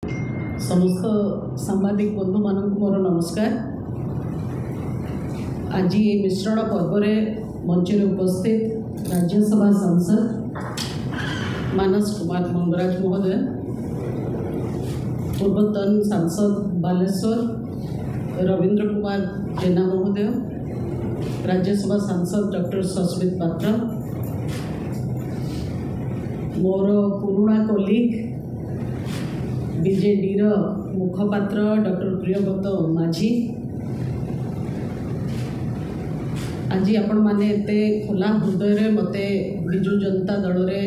समस्त सांबादिक बंधु मान मोर नमस्कार। आज ये मिश्रण पर्व मंच उपस्थित राज्यसभा सांसद मानस कुमार मंगराज महोदय, पूर्वतन सांसद बालेश्वर रवींद्र कुमार जेना महोदय, राज्यसभा सांसद डॉक्टर सस्मित पात्र, मोर पुराणा कलिग बीजेडी मुखपात्र डॉक्टर प्रियव्रत माझी, आज आपण माने एते खोला हृदय मते विजु जनता दल रे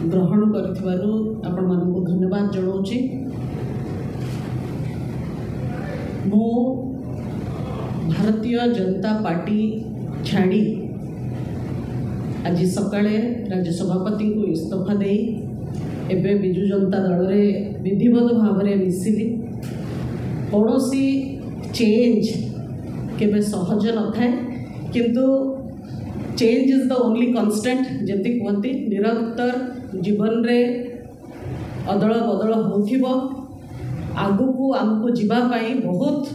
ग्रहण करिथिबारु आपण मानकु धन्यवाद जणाउछि। मो भारतीय जनता पार्टी छाड़ी आज सकाळे राज्य सभापति को इस्तीफा दे एबे विजु जनता दल रे विधिवत भाव में मिसिली। कौनसी चेंज केबे सहज न थाए, किंतु change is the only constant. जमती कहती निरंतर जीवन रे अदल बदल होथिबो, आगुकू आमको जीवा पाई बहुत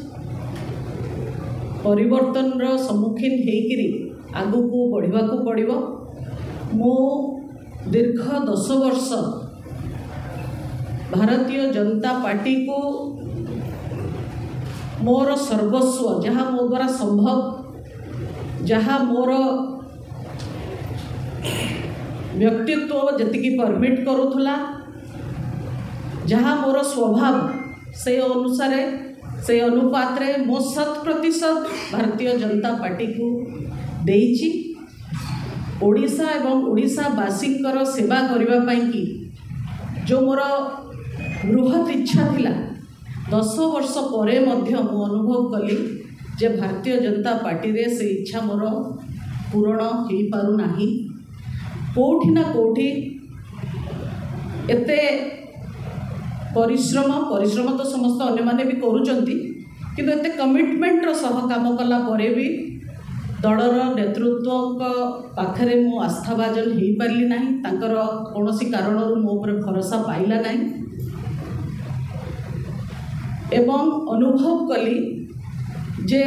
परिवर्तन रो सम्मुखीन हेकिरी आगुकू बढ़िबा को पड़िबो। मो दीर्घ 10 वर्ष भारतीय जनता पार्टी को मोर सर्वस्व जहाँ मो द्वारा संभव, जहाँ मोर व्यक्तित्व जतिकी परमिट करूला, जहाँ मोर स्वभाव से अनुसार से अनुपात रे मो 100% भारतीय जनता पार्टी को देइछि। ओडिशा एवं ओडिशावासींकर सेवा करबा पई कि जो मोर बृहत इच्छा थिला 10 वर्ष परे मध्य मु अनुभव कली जे भारतीय जनता पार्टी रे से इच्छा मोर पूरण हो पारु नाही। कोठी ना कोठी एते परिश्रम तो समस्त अन्य माने भी करूचंती, किंतु एते कमिटमेंट रो सह काम कला परे भी दलर नेतृत्व पाखरे मो आस्थाभाजन हो पारि ना, तांकर कौनसी कारण मो पर भरोसा पाइला ना, एवं अनुभव कली जे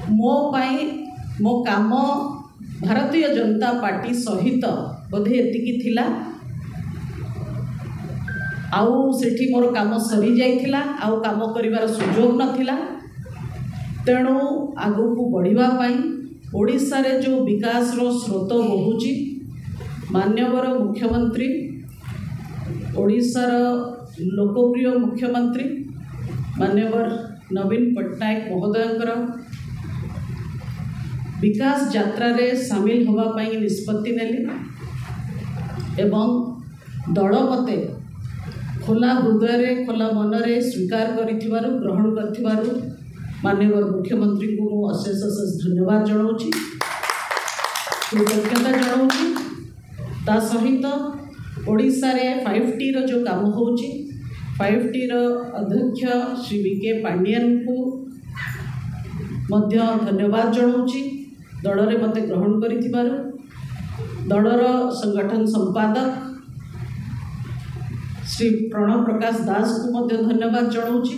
मो पाई मो काम भारतीय जनता पार्टी सहित बोधे एतिकी थिला, आउ सेठी मोर काम सरी जाइथिला, आउ काम करिवार सुजोग नथिला। तेणु आगुकू बढ़िबा पाई ओडिशा रे जो विकास रो स्रोत बहुची, मान्यवर मुख्यमंत्री ओडिशा रो लोकप्रिय मुख्यमंत्री मान्यवर नवीन पट्टनायक महोदयंकर विकास यात्रा रे सामिल होगा पाई निष्पत्ति नेली एवं दल मते खोला हृदय रे खोला मन रे स्वीकार करिथिबारु ग्रहण करिथिबारु माननीय मुख्यमंत्री को अशेष धन्यवाद जनाऊँगी, कृतज्ञता जनाऊँगी। ता सहित ओडिशा रे 5T रो जो काम होची, 5T रो अध्यक्ष श्री वीके पांडियन को मध्य धन्यवाद जनाऊँगी दल रे मते ग्रहण करिथिबारु। दलर संगठन संपादक श्री प्रणव प्रकाश दास को मध्य धन्यवाद जनाऊँगी।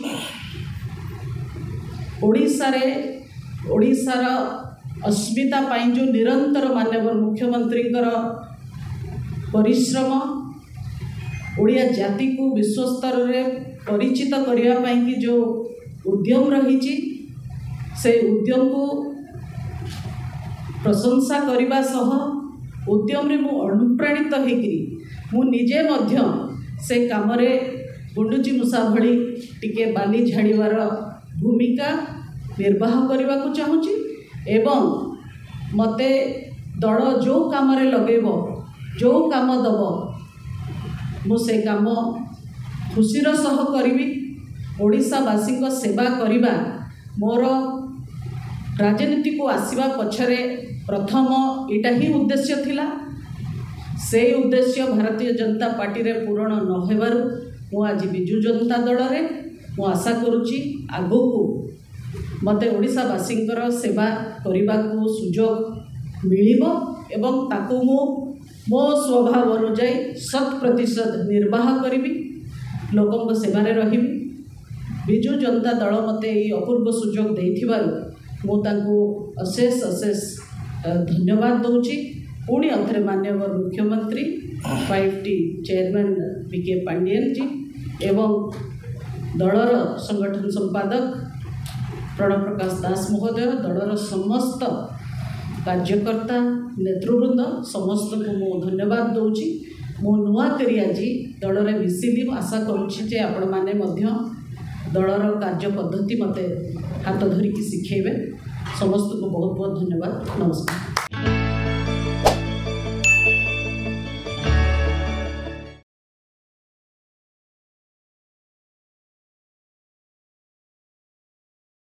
ओडिशार अस्मिता पाई जो निरंतर माननीय मुख्यमंत्री परिश्रम ओडिया जाति को विश्व स्तर रे परिचित करिया पाई कि जो उद्यम रही से उद्यम को प्रशंसा करने सह उद्यम रे मु अनुप्राणित होकरी मु निजे मध्य से काम रे गुंडुची मूषा भली टिके बाली झाड़ीवार भूमिका निर्वाह करने को चाहूँगी। एवं मते दल जो काम रे लगेब, जो काम दब मुझे काम खुशीर सह करी। ओडिशावासी सेवा करने मोर राजनीति को आसवा पछरे प्रथम इटा ही उद्देश्य थिला। से उद्देश्य भारतीय जनता पार्टी रे पूरण न होबारु मु आज विजु जनता दल रे मु आशा करुच्ची आगुकू मते ओडिशावासींकर सेवा करने को सुजोग मिलिबो एवं ताकू मो स्वभाव अनुजाई 100% निर्वाह करी। लोकों सेवारे रही विजु जनता दल मते ये अपूर्व सुजोग देथिबारु मु तांको अशेष अशेष धन्यवाद दूची। पुणी अथरे माननीय मुख्यमंत्री 5T चेयरमैन पीके पांडियन जी एवं दलर संगठन संपादक प्रणव प्रकाश दास महोदय दलर समस्त कार्यकर्ता नेतृवृंद समस्त को मु धन्यवाद दूची। मु नुआ करी आज दलर मिसिली आशा करुँचे आपण मैंने दलर कार्य पद्धति मते हाथ धरिकी शिखेबे। समस्त को बहुत बहुत धन्यवाद। नमस्कार।